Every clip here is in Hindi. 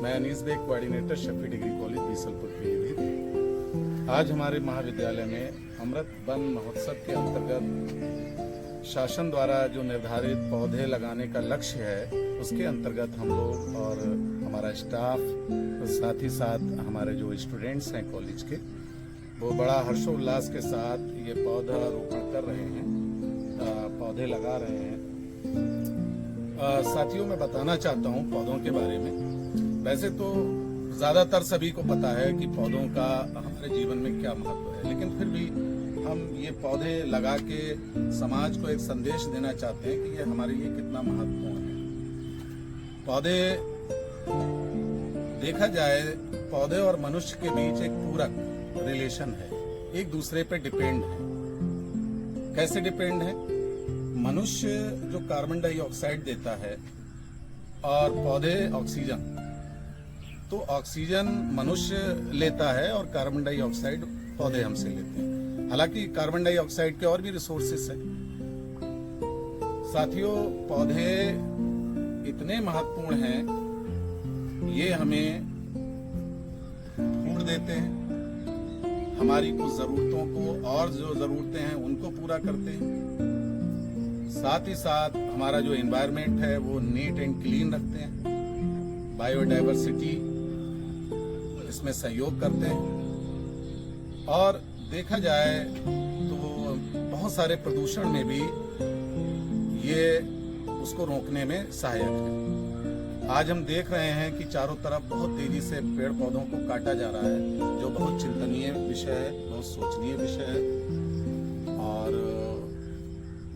मैं Anees Baig, coordinator Shafi degree college Bisalpur Pilibhit. आज हमारे महाविद्यालय में अमृत वन महोत्सव के अंतर्गत शासन द्वारा जो निर्धारित पौधे लगाने का लक्ष्य है, उसके अंतर्गत हम लोग और हमारा स्टाफ, साथ ही साथ हमारे जो स्टूडेंट्स हैं कॉलेज के, वो बड़ा हर्षोल्लास के साथ ये पौधा रोपण कर रहे हैं, पौधे लगा रहे हैं। साथियों, मैं बताना चाहता हूँ पौधों के बारे में। वैसे तो ज्यादातर सभी को पता है कि पौधों का हमारे जीवन में क्या महत्व है, लेकिन फिर भी हम ये पौधे लगा के समाज को एक संदेश देना चाहते हैं कि ये हमारे लिए कितना महत्वपूर्ण है। पौधे, देखा जाए, पौधे और मनुष्य के बीच एक पूरक रिलेशन है, एक दूसरे पे डिपेंड है। कैसे डिपेंड है? मनुष्य जो कार्बन डाइऑक्साइड देता है और पौधे ऑक्सीजन, तो ऑक्सीजन मनुष्य लेता है और कार्बन डाइऑक्साइड पौधे हमसे लेते हैं। हालांकि कार्बन डाइऑक्साइड के और भी रिसोर्सेस हैं। साथियों, पौधे इतने महत्वपूर्ण हैं, ये हमें फूड देते हैं, हमारी कुछ जरूरतों को और जो जरूरतें हैं उनको पूरा करते हैं। साथ ही साथ हमारा जो एनवायरनमेंट है वो नीट एंड क्लीन रखते हैं, बायोडाइवर्सिटी इसमें सहयोग करते हैं, और देखा जाए तो बहुत सारे प्रदूषण में भी ये उसको रोकने में सहायक है। आज हम देख रहे हैं कि चारों तरफ बहुत तेजी से पेड़ पौधों को काटा जा रहा है, जो बहुत चिंतनीय विषय है, बहुत सोचनीय विषय है। और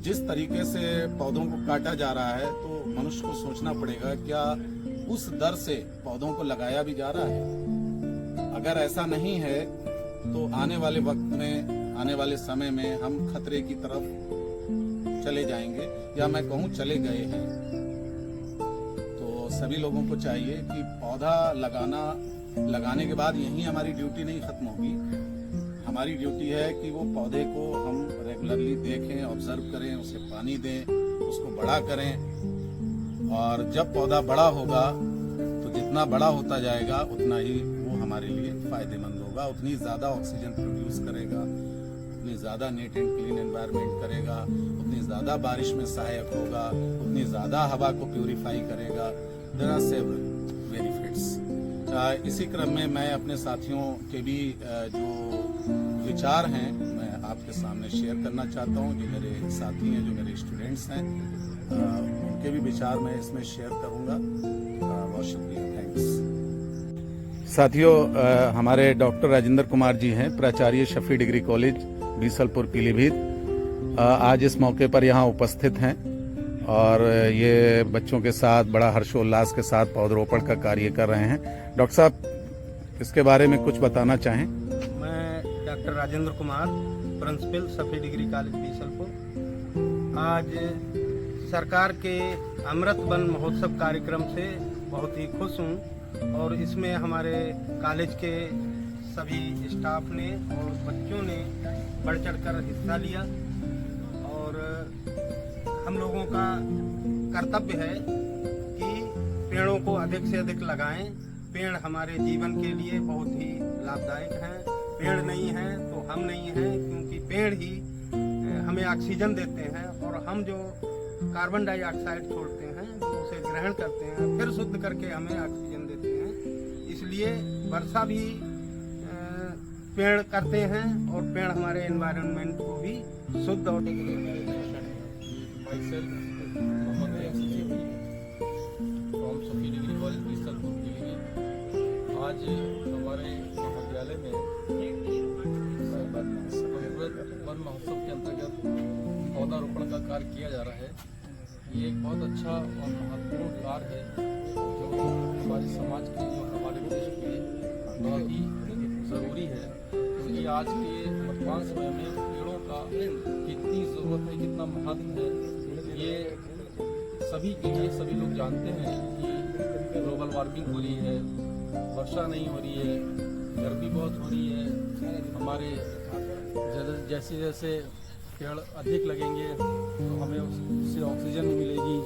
जिस तरीके से पौधों को काटा जा रहा है, तो मनुष्य को सोचना पड़ेगा, क्या उस दर से पौधों को लगाया भी जा रहा है? अगर ऐसा नहीं है तो आने वाले वक्त में, आने वाले समय में हम खतरे की तरफ चले जाएंगे, या मैं कहूँ चले गए हैं। तो सभी लोगों को चाहिए कि पौधा लगाने के बाद यहीं हमारी ड्यूटी नहीं खत्म होगी। हमारी ड्यूटी है कि वो पौधे को हम रेगुलरली देखें, ऑब्जर्व करें, उसे पानी दें, उसको बड़ा करें। और जब पौधा बड़ा होगा तो जितना बड़ा होता जाएगा उतना ही वो हमारे लिए फायदेमंद होगा, उतनी ज्यादा ऑक्सीजन प्रोड्यूस करेगा, उतनी ज्यादा नीट एंड क्लीन एनवायरनमेंट करेगा, उतनी ज्यादा बारिश में सहायक होगा, उतनी ज्यादा हवा को प्यूरिफाई करेगा। There are several benefits. इसी क्रम में मैं अपने साथियों के भी जो विचार हैं मैं आपके सामने शेयर करना चाहता हूं। जो मेरे साथी हैं, जो मेरे स्टूडेंट्स हैं, उनके भी विचार मैं इसमें शेयर करूंगा। बहुत शुक्रिया, थैंक्स। साथियों, हमारे डॉक्टर राजेंद्र कुमार जी हैं, प्राचार्य शफी डिग्री कॉलेज बीसलपुर पीलीभीत, आज इस मौके पर यहाँ उपस्थित हैं और ये बच्चों के साथ बड़ा हर्षोल्लास के साथ पौधरोपण का कार्य कर रहे हैं। डॉक्टर साहब, इसके बारे में कुछ बताना चाहें? मैं doctor Rajendra Kumar, principal Shafi degree college Bisalpur, आज सरकार के अमृत वन महोत्सव कार्यक्रम से बहुत ही खुश हूँ। और इसमें हमारे कॉलेज के सभी स्टाफ ने और बच्चों ने बढ़ चढ़कर हिस्सा लिया। और हम लोगों का कर्तव्य है कि पेड़ों को अधिक से अधिक लगाएं। पेड़ हमारे जीवन के लिए बहुत ही लाभदायक हैं। पेड़ नहीं हैं तो हम नहीं हैं, क्योंकि पेड़ ही हमें ऑक्सीजन देते हैं, और हम जो कार्बन डाइऑक्साइड छोड़ते हैं, जो उसे ग्रहण करते हैं, फिर शुद्ध करके हमें ऑक्सीजन देते हैं। इसलिए वर्षा भी पेड़ करते हैं, और पेड़ हमारे एनवायरनमेंट को भी शुद्ध और आज हमारे महाविद्यालय में वन महोत्सव के अंतर्गत पौधारोपण का कार्य किया जा रहा है। ये एक बहुत अच्छा और महत्वपूर्ण कार्य है, जो हमारे समाज के लिए, हमारे देश के लिए बहुत ही ज़रूरी है। क्योंकि आज के वर्तमान समय में पेड़ों का कितनी ज़रूरत है, कितना महत्व है, ये सभी के लिए सभी लोग जानते हैं कि ग्लोबल वार्मिंग हो रही है, वर्षा नहीं हो रही है, गर्मी बहुत हो रही है। हमारे जैसे जैसे पेड़ अधिक लगेंगे तो हमें उससे ऑक्सीजन मिलेगी,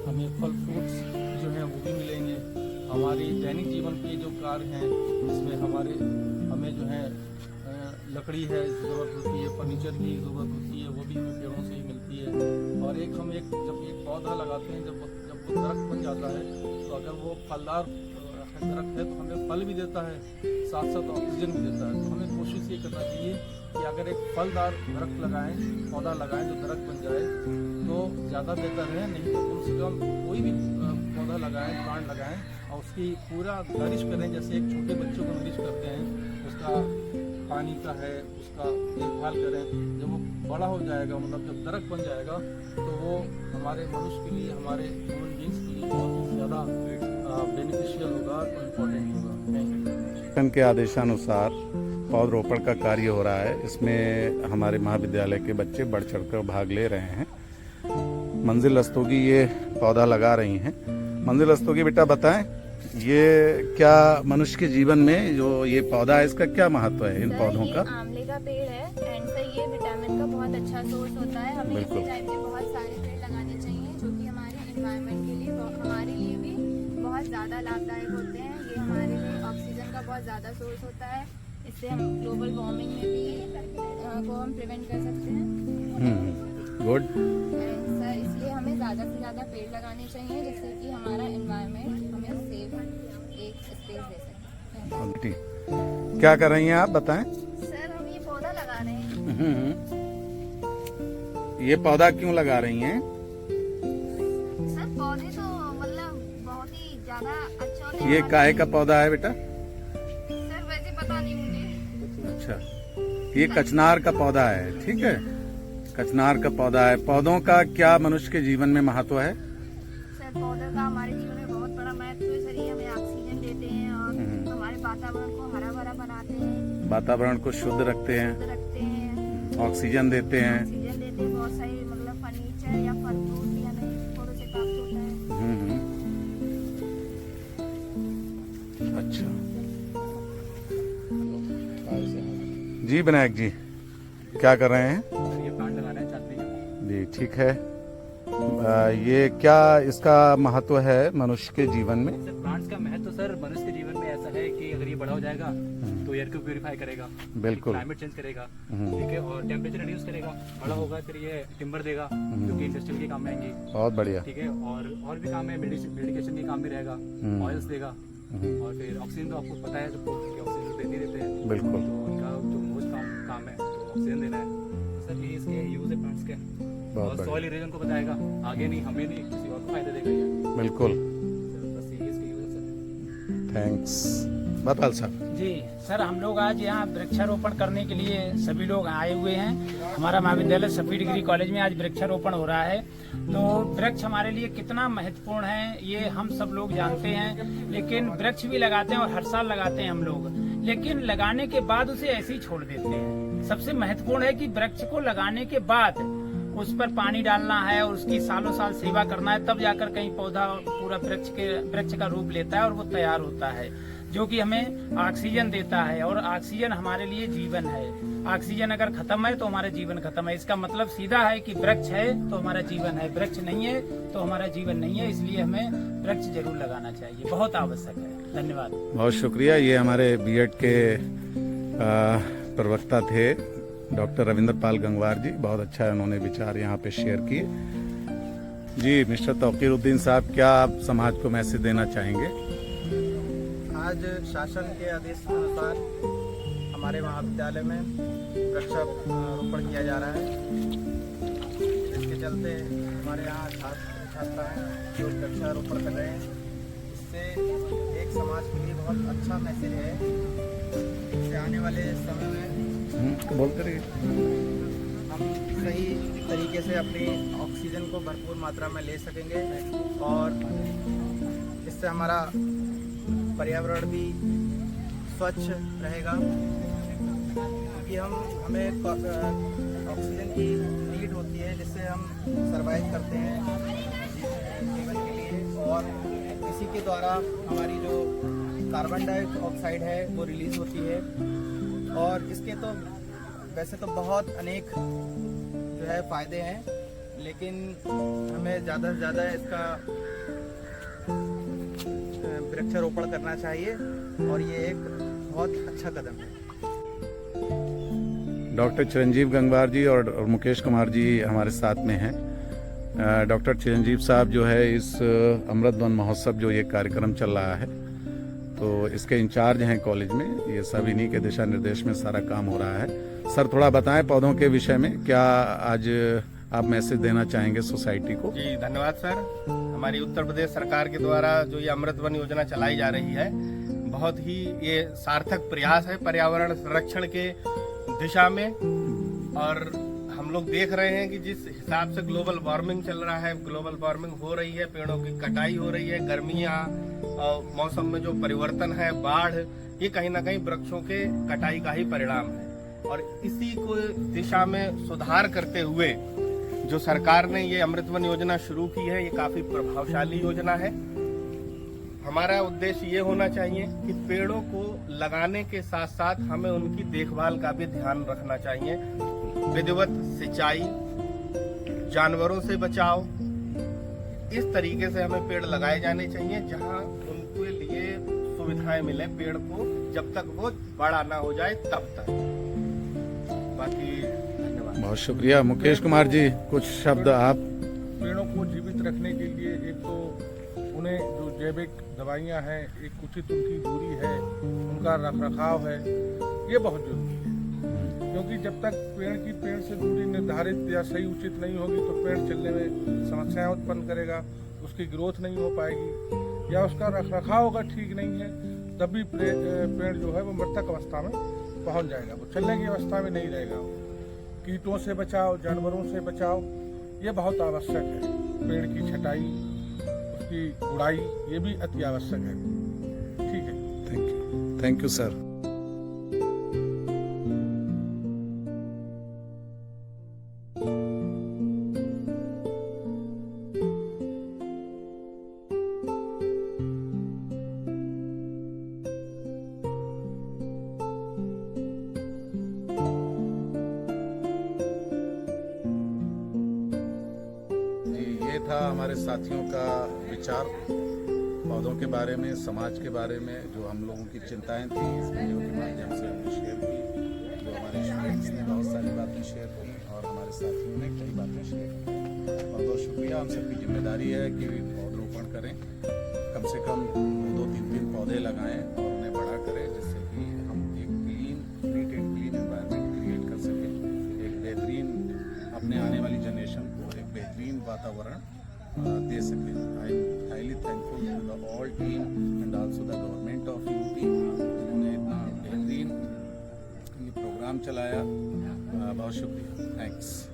हमें फल फ्रूट्स जो हैं वो भी मिलेंगे, हमारी दैनिक जीवन के जो कार्य हैं इसमें हमें जो है लकड़ी है ज़रूरत होती है, फर्नीचर की ज़रूरत होती है, वो भी हमें पेड़ों से ही मिलती है। और जब एक पौधा लगाते हैं, जब वो दरख्त बन जाता है तो अगर वो फलदार दरख्त है तो हमें फल भी देता है, साथ साथ ऑक्सीजन भी देता है। तो हमें कोशिश ये करना चाहिए कि अगर एक फलदार दरख्त लगाएं, पौधा लगाएं जो दरख्त बन जाए तो ज़्यादा बेहतर है। नहीं तो कम से कम कोई भी पौधा लगाएं, प्लांट लगाएं और उसकी पूरा नरिश करें, जैसे एक छोटे बच्चों को नरिश करते हैं, उसका पानी का है, उसका देखभाल करें। जब वो बड़ा हो जाएगा, मतलब जब दरख्त बन जाएगा तो वो हमारे मनुष्य के लिए, हमारे ह्यूमन बींग्स के लिए बहुत ज़्यादा बेनिफिशियल होगा और इम्पोर्टेंट होगा। शासन के आदेशानुसार पौधरोपण का कार्य हो रहा है। इसमें हमारे महाविद्यालय के बच्चे बढ़ चढ़कर भाग ले रहे हैं। मंजिल रस्तोगी ये पौधा लगा रही हैं। मंजिल रस्तोगी बेटा बताएं, ये क्या मनुष्य के जीवन में जो ये पौधा है इसका क्या महत्व है इन पौधों का? आंवले का पेड़ है एंड सर ये विटामिन का बहुत अच्छा सोर्स होता है। हमें इसी टाइप के बहुत सारे पेड़ लगाने चाहिए जो कि हमारे एनवायरनमेंट के लिए, हमारे लिए भी बहुत ज़्यादा लाभदायक होते हैं। ये हमारे लिए ऑक्सीजन का बहुत ज़्यादा सोर्स होता है। इससे हम ग्लोबल वार्मिंग में भी को हम प्रिवेंट कर सकते हैं। गुड। एंड सर इसलिए हमें ज़्यादा से ज़्यादा पेड़ लगाने चाहिए जिससे कि हमारा एनवायरनमेंट हमें सेफ एक स्पेस दे सके। क्या कर रही हैं आप बताएं? सर हम ये पौधा लगा रहे हैं। ये पौधा क्यों लगा रही हैं? सर पौधे तो मतलब बहुत ही ज्यादा अच्छा होते हैं। ये काहे का पौधा है बेटा? सर वैसे पता नहीं मुझे। अच्छा, ये कचनार का पौधा है, ठीक है, कचनार का पौधा है। पौधों का क्या मनुष्य के जीवन में महत्व है? सर पौधों का हमारे जीवन में बहुत बड़ा महत्व है। सर ये हमें ऑक्सीजन देते हैं और हमारे वातावरण को हरा भरा बनाते हैं, वातावरण को शुद्ध रखते हैं, शुद्ध रखते हैं, ऑक्सीजन देते हैं। ऑक्सीजन देते हैं। बहुत सारे मतलब फर्नीचर या फल फ्रूट भी हमें पौधों से प्राप्त होता है। अच्छा जी, विनायक जी क्या कर रहे हैं? ये प्लांट लगा रहे हैं चादरी का। जी ठीक है। ये क्या इसका महत्व है मनुष्य के जीवन में? सर प्लांट्स का महत्व सर मनुष्य के जीवन में ऐसा है कि अगर ये बड़ा हो जाएगा तो एयर को प्यूरिफाई करेगा, बिल्कुल, क्लाइमेट चेंज करेगा, ठीक है, और टेम्परेचर रिड्यूस करेगा। बड़ा होगा फिर ये टिम्बर देगा जो कि इंडस्ट्रियल के काम में आएंगे, बहुत बढ़िया, ठीक है, और भी काम है, मेडिकेशन के काम में रहेगा, ऑयल्स देगा, और फिर ऑक्सीजन तो आपको पता है सबको कि ऑक्सीजन देते ही देते हैं, बिल्कुल। तो उनका जो मोस्ट काम है तो ऑक्सीजन देना है। सर ये इसके यूज है प्लांट्स के, और सॉइल इरोजन को बताएगा, आगे नहीं, हमें नहीं, किसी और को फायदा देगा ये। बिल्कुल, बस यही इसके यूज है सर। थैंक्स। बताल साहब जी सर, हम लोग आज यहाँ वृक्षारोपण करने के लिए सभी लोग आए हुए हैं। हमारा महाविद्यालय सफी डिग्री कॉलेज में आज वृक्षारोपण हो रहा है। तो वृक्ष हमारे लिए कितना महत्वपूर्ण है ये हम सब लोग जानते हैं, लेकिन वृक्ष भी लगाते हैं और हर साल लगाते हैं हम लोग, लेकिन लगाने के बाद उसे ऐसे ही छोड़ देते हैं। सबसे महत्वपूर्ण है कि वृक्ष को लगाने के बाद उस पर पानी डालना है और उसकी सालों साल सेवा करना है, तब जाकर कहीं पौधा पूरा वृक्ष का रूप लेता है और वो तैयार होता है, जो कि हमें ऑक्सीजन देता है। और ऑक्सीजन हमारे लिए जीवन है। ऑक्सीजन अगर खत्म है तो हमारा जीवन खत्म है। इसका मतलब सीधा है कि वृक्ष है तो हमारा जीवन है, वृक्ष नहीं है तो हमारा जीवन नहीं है। इसलिए हमें वृक्ष जरूर लगाना चाहिए, बहुत आवश्यक है। धन्यवाद, बहुत शुक्रिया। ये हमारे बीएड के प्रवक्ता थे डॉक्टर रविंद्र पाल गंगवार जी, बहुत अच्छा है, उन्होंने विचार यहाँ पे शेयर किए। जी मिस्टर तौकीरुद्दीन साहब, क्या आप समाज को मैसेज देना चाहेंगे? आज शासन के आदेश के अनुसार हमारे महाविद्यालय में वृक्षारोपण किया जा रहा है। इसके चलते हमारे यहाँ छात्र छात्राएँ जो वृक्षारोपण कर रहे हैं, इससे एक समाज के लिए बहुत अच्छा मैसेज है। इससे आने वाले समय में बोलते रहिए। हम सही तरीके से अपनी ऑक्सीजन को भरपूर मात्रा में ले सकेंगे और इससे हमारा पर्यावरण भी स्वच्छ रहेगा, क्योंकि हमें ऑक्सीजन की नीड होती है जिससे हम सरवाइव करते हैं जीवन के लिए, और इसी के द्वारा हमारी जो कार्बन डाइऑक्साइड है वो रिलीज होती है। और इसके तो वैसे तो बहुत अनेक जो है फायदे हैं, लेकिन हमें ज़्यादा से ज़्यादा इसका वृक्षारोपण करना चाहिए और ये एक बहुत अच्छा कदम है। डॉक्टर चिरंजीव गंगवार जी और मुकेश कुमार जी हमारे साथ में हैं। डॉक्टर चिरंजीव साहब जो है इस अमृत वन महोत्सव जो ये कार्यक्रम चल रहा है तो इसके इंचार्ज हैं कॉलेज में। ये सब इन्हीं के दिशा निर्देश में सारा काम हो रहा है। सर थोड़ा बताएं पौधों के विषय में, क्या आज आप मैसेज देना चाहेंगे सोसाइटी को? जी धन्यवाद सर। हमारी उत्तर प्रदेश सरकार के द्वारा जो ये अमृत वन योजना चलाई जा रही है, बहुत ही ये सार्थक प्रयास है पर्यावरण संरक्षण के दिशा में। और हम लोग देख रहे हैं कि जिस हिसाब से ग्लोबल वार्मिंग चल रहा है, ग्लोबल वार्मिंग हो रही है, पेड़ों की कटाई हो रही है, गर्मियाँ और मौसम में जो परिवर्तन है, बाढ़, ये कहीं ना कहीं वृक्षों के कटाई का ही परिणाम है। और इसी को दिशा में सुधार करते हुए जो सरकार ने ये अमृत वन योजना शुरू की है, ये काफी प्रभावशाली योजना है। हमारा उद्देश्य ये होना चाहिए कि पेड़ों को लगाने के साथ साथ हमें उनकी देखभाल का भी ध्यान रखना चाहिए। विधिवत सिंचाई, जानवरों से बचाव, इस तरीके से हमें पेड़ लगाए जाने चाहिए जहां उनके लिए सुविधाएं मिले पेड़ को, जब तक वो बड़ा ना हो जाए तब तक। बाकी धन्यवाद। बहुत शुक्रिया। मुकेश कुमार जी कुछ शब्द आप? पेड़ों को जीवित रखने के लिए एक तो उन्हें जो जैविक दवाइयाँ हैं, एक उचित उनकी दूरी है, उनका रखरखाव है, ये बहुत जरूरी है। क्योंकि जब तक पेड़ से दूरी निर्धारित या सही उचित नहीं होगी तो पेड़ चलने में समस्याएं उत्पन्न करेगा, उसकी ग्रोथ नहीं हो पाएगी, या उसका रखरखाव अगर ठीक नहीं है तभी पेड़ जो है वो मृतक अवस्था में पहुंच जाएगा, वो चलने की अवस्था में नहीं रहेगा। कीटों से बचाव, जानवरों से बचाव, ये बहुत आवश्यक है। पेड़ की छटाई, उसकी गुड़ाई, ये भी अति आवश्यक है। ठीक है, थैंक यू सर। ये था हमारे साथियों का विचार पौधों के बारे में, समाज के बारे में, जो हम लोगों की चिंताएं थी इस वीडियो के माध्यम से हमने शेयर की। जो हमारे स्टूडेंट्स ने बहुत सारी बातें शेयर की और हमारे साथियों ने कई बातें शेयर की। बहुत बहुत शुक्रिया। हम सबकी जिम्मेदारी है कि पौधरोपण करें, कम से कम 2-3 पौधे लगाएं और उन्हें बड़ा करें, जिससे कि हम एक neat and clean environment create कर सकें, एक बेहतरीन अपने आने वाली जनरेशन को एक बेहतरीन वातावरण दे सके। I am highly thankful to the all team and also the government of UP. उन्होंने इतना बेहतरीन ये प्रोग्राम चलाया। बहुत शुक्रिया। थैंक्स।